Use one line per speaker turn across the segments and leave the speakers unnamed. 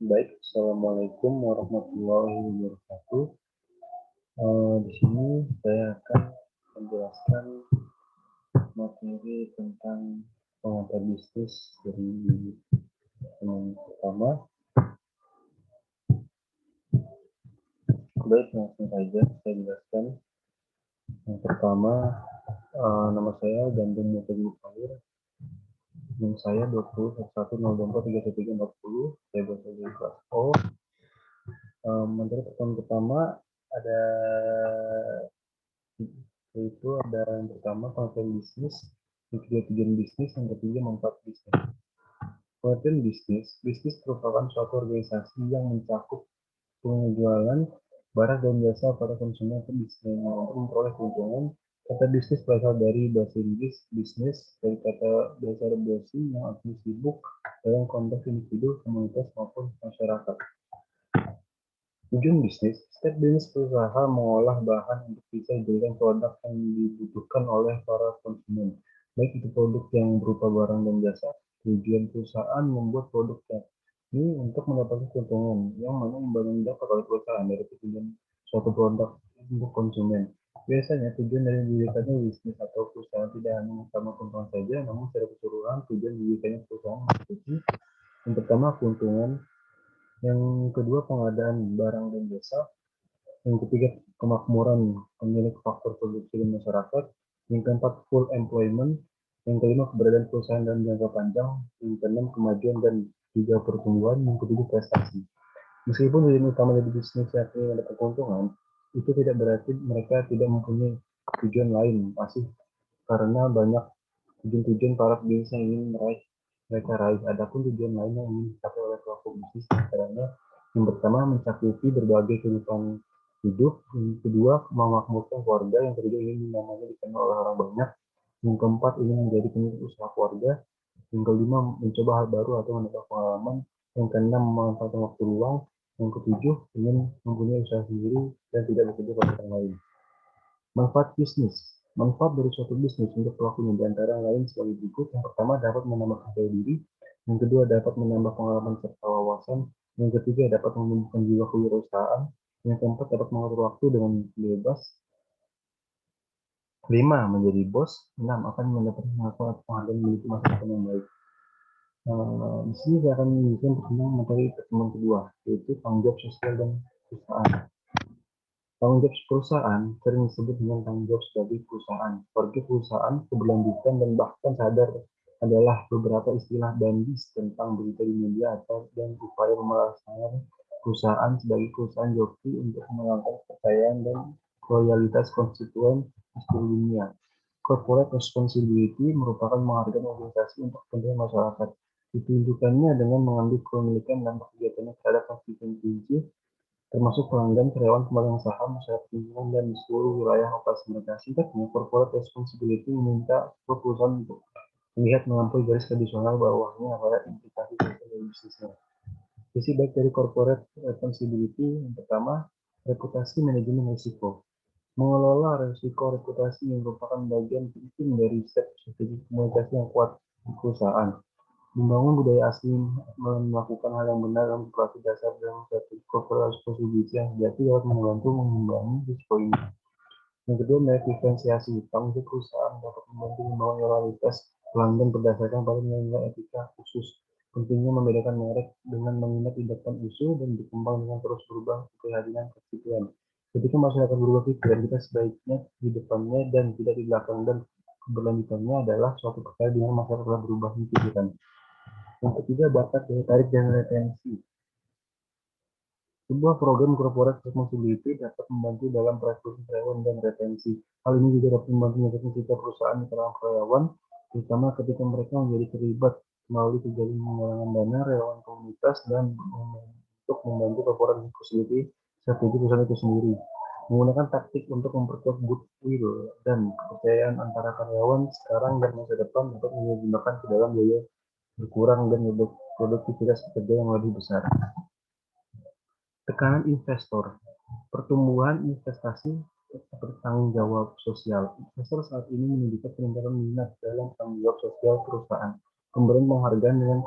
Baik, Assalamualaikum warahmatullahi wabarakatuh. Di sini saya akan menjelaskan materi tentang pengantar bisnis dari yang pertama. Baik, langsung saja saya jelaskan. Yang pertama, nama saya Gandum Mutadi Fahir. NIM saya 20.01.04.3340. Saya berasal dari kelas O. Materi pertama ada yaitu ada yang pertama pengertian bisnis, yang kedua tujuan bisnis, yang ketiga manfaat bisnis. Pengertian bisnis, bisnis merupakan suatu organisasi yang mencakup penjualan barang dan jasa pada konsumen ke bisnis untuk memperoleh keuntungan. Kata bisnis berasal dari bahasa Inggris bisnis, dari kata dasar basi yang artinya sibuk dalam konteks individu, komunitas maupun masyarakat. Tujuan bisnis, setiap bisnis berusaha mengolah bahan untuk bisa dijadikan produk yang dibutuhkan oleh para konsumen, baik itu produk yang berupa barang dan jasa. Tujuan perusahaan membuat produk ini untuk mendapatkan keuntungan yang mana imbalan didapat oleh perusahaan dari tujuan suatu produk untuk konsumen. Biasanya tujuan dari didirikannya bisnis atau perusahaan tidak hanya utama keuntungan saja, namun secara keseluruhan tujuan didirikannya perusahaan meliputi yang pertama keuntungan, yang kedua pengadaan barang dan jasa, yang ketiga kemakmuran pemilik faktor produksi dan masyarakat, yang keempat full employment, yang kelima keberadaan perusahaan dalam jangka panjang, yang keenam kemajuan dan juga pertumbuhan, yang ketujuh prestasi. Meskipun tujuan utama dari bisnis yakni mendapat keuntungan, itu tidak berarti mereka tidak mempunyai tujuan lain, masih karena banyak tujuan-tujuan para bisnis yang ingin mereka raih. Adapun tujuan lain yang ingin dicapai oleh pelaku bisnis antaranya yang pertama mencakupi berbagai kehidupan hidup, yang kedua memakmurkan keluarga, yang ketiga ingin namanya dikenal oleh orang banyak, yang keempat ingin menjadi pemilik usaha keluarga, yang kelima mencoba hal baru atau menambah pengalaman, yang keenam memanfaatkan waktu luang, yang ketujuh ingin mempunyai usaha sendiri dan tidak bekerja pada orang lain. Manfaat bisnis. Manfaat dari suatu bisnis untuk pelakunya di antara lain sebagai berikut. Yang pertama dapat menambah percaya diri, yang kedua dapat menambah pengalaman serta wawasan, yang ketiga dapat menumbuhkan jiwa kewirausahaan, yang keempat dapat mengatur waktu dengan bebas, 5 menjadi bos, 6 akan mendapatkan pengakuan atau penghargaan memiliki masa depan yang baik. Di sini saya akan menunjukkan tentang materi pertemuan kedua, yaitu tanggung jawab sosial dan perusahaan. Tanggung jawab perusahaan sering disebut dengan tanggung jawab sebagai perusahaan. Sebagai perusahaan, keberlanjutan dan bahkan sadar adalah beberapa istilah bandis tentang berita di media atau dan upaya pemerasan perusahaan sebagai perusahaan joki untuk menangkap kepercayaan dan loyalitas konstituen di seluruh dunia. Corporate responsibility merupakan menghargai organisasi untuk kepentingan masyarakat. Ditunjukkannya dengan mengambil kepemilikan dan kegiatannya terhadap konstitusi termasuk pelanggan, karyawan, pemegang saham, masyarakat lingkungan, dan di seluruh wilayah operasi mereka. Singkatnya, corporate responsibility meminta perusahaan untuk melihat melampaui garis tradisional bawahnya pada implikasi sosial dari bisnisnya. Sisi baik dari corporate responsibility yang pertama, reputasi manajemen risiko. Mengelola risiko reputasi merupakan bagian penting dari strategi komunikasi yang kuat di perusahaan. Membangun budaya asli melakukan hal yang benar dalam operasi dasar dan strategi corporate responsibility yang sejati dapat membantu mengimbangi risiko ini. Yang kedua, merek diferensiasi. Tanggung jawab perusahaan dapat membantu membangun loyalitas pelanggan berdasarkan pada nilai-nilai etika khusus. Pentingnya membedakan merek dengan mengingat tindakan isu dan berkembang dengan terus berubah keprihatinan konstituen. Ketika masyarakat berubah pikiran, kita sebaiknya di depannya dan tidak di belakang, dan keberlanjutannya adalah suatu perkara di mana masyarakat telah berubah pikiran. Yang ketiga, bakat daya tarik dan retensi. Sebuah program corporate responsibility dapat membantu dalam perekrutan karyawan dan retensi. Hal ini juga dapat membantu meningkatkan citra perusahaan di kalangan karyawan, terutama ketika mereka menjadi terlibat melalui kegiatan penggalangan dana, relawan komunitas, dan untuk membantu corporate responsibility strategi perusahaan itu sendiri. Menggunakan taktik untuk memperkuat goodwill dan kepercayaan antara karyawan sekarang dan masa depan dapat menggunakan ke dalam biaya berkurang dan produktivitas pekerja yang lebih besar. Tekanan investor, pertumbuhan investasi bertanggung jawab sosial. Investor saat ini menunjukkan peningkatan minat dalam tanggung jawab sosial perusahaan. Pemberian penghargaan dengan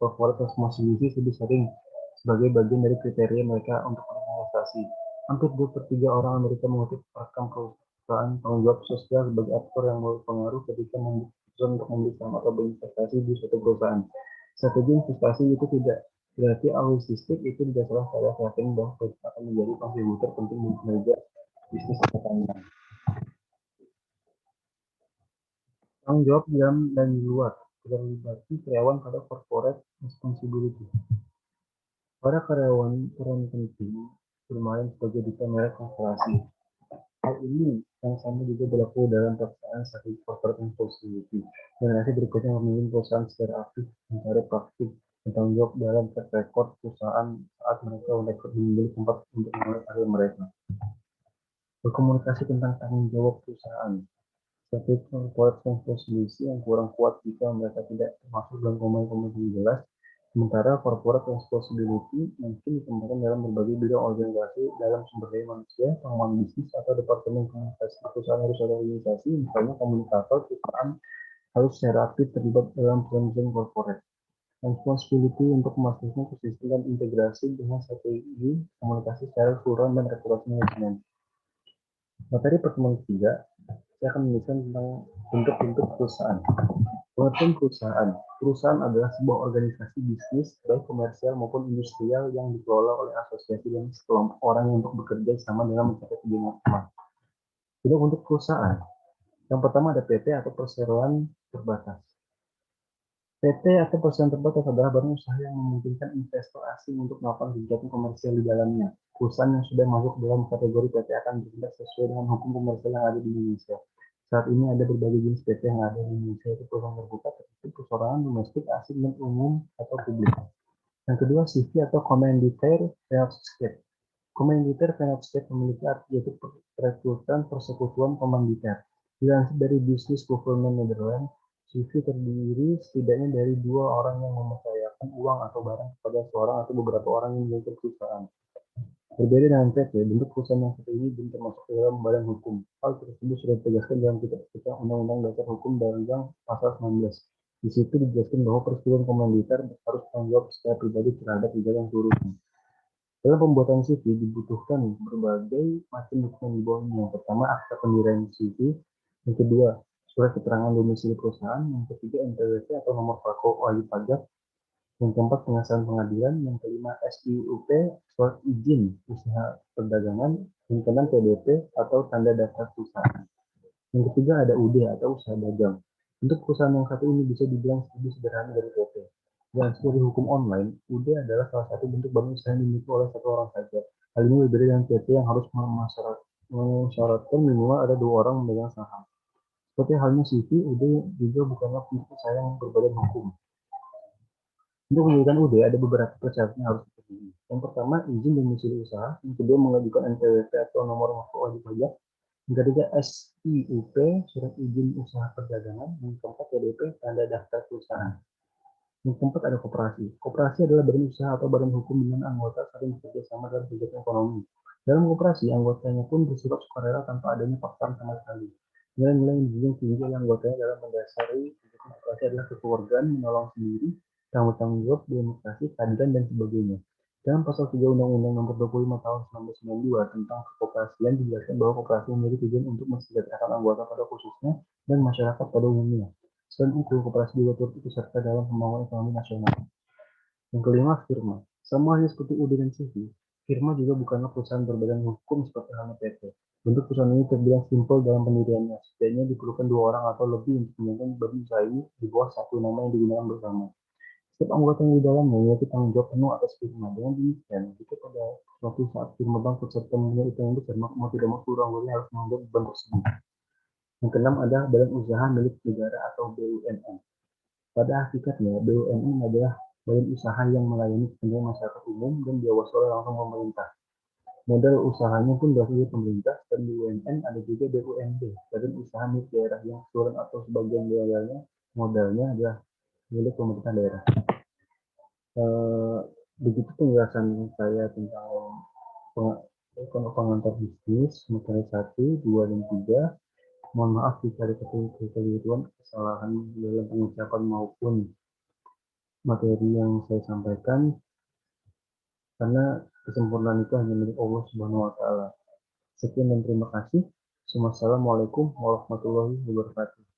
corporate responsibility lebih sering sebagai bagian dari kriteria mereka untuk berinvestasi. Hampir 2/3 orang Amerika mengutip rekam perusahaan tanggung jawab sosial sebagai aktor yang berpengaruh ketika memutuskan untuk membeli saham atau berinvestasi di suatu perusahaan. Strategi investasi itu tidak berarti altruistik, itu didasarkan pada keyakinan bahwa perusahaan akan menjadi kontributor penting di kinerja bisnis pertanian. Tanggung jawab di dalam dan di luar terlibati karyawan pada corporate responsibility. Para karyawan peran penting bermain sebagai duta merek korporasi. Hal ini yang sama juga berlaku dalam pelaksanaan strategi corporate responsibility. Generasi berikutnya memimpin perusahaan secara aktif mencari praktik dan tanggung jawab dalam track record perusahaan saat mereka membeli tempat untuk memulai karir mereka. Berkomunikasi tentang tanggung jawab perusahaan. Strategi corporate responsibility yang kurang kuat jika mereka tidak termasuk dalam komunikasi yang jelas. Sementara corporate responsibility mungkin ditemukan dalam berbagai bidang organisasi dalam sumber daya manusia, pengembangan bisnis, atau departemen komunikasi. Perusahaan harus ada organisasi, misalnya komunikator perusahaan harus secara aktif terlibat dalam peran corporate responsibility untuk memastikan konsisten dan integrasi dengan strategi komunikasi secara keseluruhan dan reputasi manajemen. Materi pertemuan ketiga, saya akan menjelaskan tentang bentuk-bentuk perusahaan. Pengertian perusahaan. Perusahaan adalah sebuah organisasi bisnis, baik komersial maupun industrial, yang dikelola oleh asosiasi dan sekelompok orang yang untuk bekerja sama dalam mencapai tujuan bersama. Jadi untuk perusahaan, yang pertama ada PT atau perseroan terbatas. PT atau perseroan terbatas adalah badan usaha yang memungkinkan investor asing untuk melakukan kegiatan komersial di dalamnya. Perusahaan yang sudah masuk dalam kategori PT akan bertindak sesuai dengan hukum komersial yang ada di Indonesia. Saat ini ada berbagai jenis PT yang ada di Indonesia, yaitu perusahaan terbuka, tertutup, perorangan, domestik, asing, dan umum atau publik. Yang kedua, CV atau Commanditaire Fellowship. Commanditaire Fellowship memiliki arti yaitu perekrutan persekutuan komanditer. Dilansir dari Business Government Netherlands, CV terdiri setidaknya dari 2 orang yang mempercayakan uang atau barang kepada seorang atau beberapa orang yang memiliki perusahaan. Berbeda dengan PT, bentuk perusahaan yang satu ini belum termasuk dalam badan hukum. Hal tersebut sudah ditegaskan dalam kitab Undang-Undang Dasar Hukum Dagang Pasal 19. Di situ dijelaskan bahwa persetujuan komanditer harus bertanggung jawab secara pribadi terhadap yang turunnya. Dalam pembuatan CV dibutuhkan berbagai macam dokumen di bawahnya. Yang pertama, akta pendirian CV. Yang kedua, surat keterangan domisili perusahaan. Yang ketiga, NPWP atau nomor wajib pajak. Yang keempat, pengesahan pengadilan. Yang kelima, SIUP, surat izin usaha perdagangan. Yang keenam, TDP atau tanda daftar perusahaan. Yang ketiga, ada UD atau usaha dagang. Untuk perusahaan yang satu ini bisa dibilang lebih sederhana dari PT. Dan sebagai hukum online, UD adalah salah satu bentuk badan usaha yang dimiliki oleh satu orang saja. Hal ini berbeda dengan PT yang harus mensyaratkan minimal ada 2 orang memegang saham. Seperti halnya CV, UD juga bukanlah bentuk usaha yang berbadan hukum. Untuk mendirikan UD ada beberapa persyaratan yang harus dipenuhi. Yang pertama, izin domisili usaha. Yang kedua, mengajukan NPWP atau nomor wajib pajak. Yang ketiga, SIUP, surat izin usaha perdagangan. Yang keempat, TDP, tanda daftar perusahaan. Yang keempat, ada koperasi. Koperasi adalah badan usaha atau badan hukum dengan anggota saling bekerja sama dalam kegiatan ekonomi. Dalam koperasi, anggotanya pun bersifat sukarela tanpa adanya paksaan sama sekali. Nilai-nilai yang dijunjung tinggi oleh anggotanya dalam mendasari kegiatan koperasi adalah kekeluargaan, menolong sendiri, tanggung jawab, demokrasi, keadilan, dan sebagainya. Dalam pasal 3 Undang-Undang Nomor 25 Tahun 1992 tentang kekoperasian dijelaskan bahwa koperasi memiliki tujuan untuk mensejahterakan anggota pada khususnya dan masyarakat pada umumnya. Selain itu, koperasi juga turut ikut serta dalam pembangunan ekonomi nasional. Yang kelima, firma. Sama halnya seperti UD dan CV, firma juga bukanlah perusahaan berbadan hukum seperti halnya PT. Bentuk perusahaan ini terbilang simpel dalam pendiriannya. Setidaknya diperlukan 2 orang atau lebih untuk menjalankan badan usaha ini di bawah satu nama yang digunakan bersama. Setiap anggota yang di dalamnya memiliki tanggung jawab penuh atas firma. Dengan demikian, jika pada suatu saat firma bangkrut serta mempunyai utang yang besar, maka mau tidak mau seluruh anggotanya harus menanggung jawab beban tersebut. Yang keenam, ada badan usaha milik negara atau BUMN. Pada hakikatnya, BUMN adalah badan usaha yang melayani kepentingan masyarakat umum dan diawasi oleh langsung pemerintah. Modal usahanya pun berasal dari pemerintah, dan BUMN ada juga BUMD, badan usaha milik daerah yang keseluruhan atau sebagian modalnya adalah milik pemerintah daerah. Begitu penjelasan saya tentang pengantar bisnis materi 1, 2, dan 3. Mohon maaf jika ada kekeliruan, kesalahan dalam pengucapan maupun materi yang saya sampaikan, karena kesempurnaan itu hanya milik Allah Subhanahu wa Ta'ala. Sekian dan terima kasih. Wassalamualaikum warahmatullahi wabarakatuh.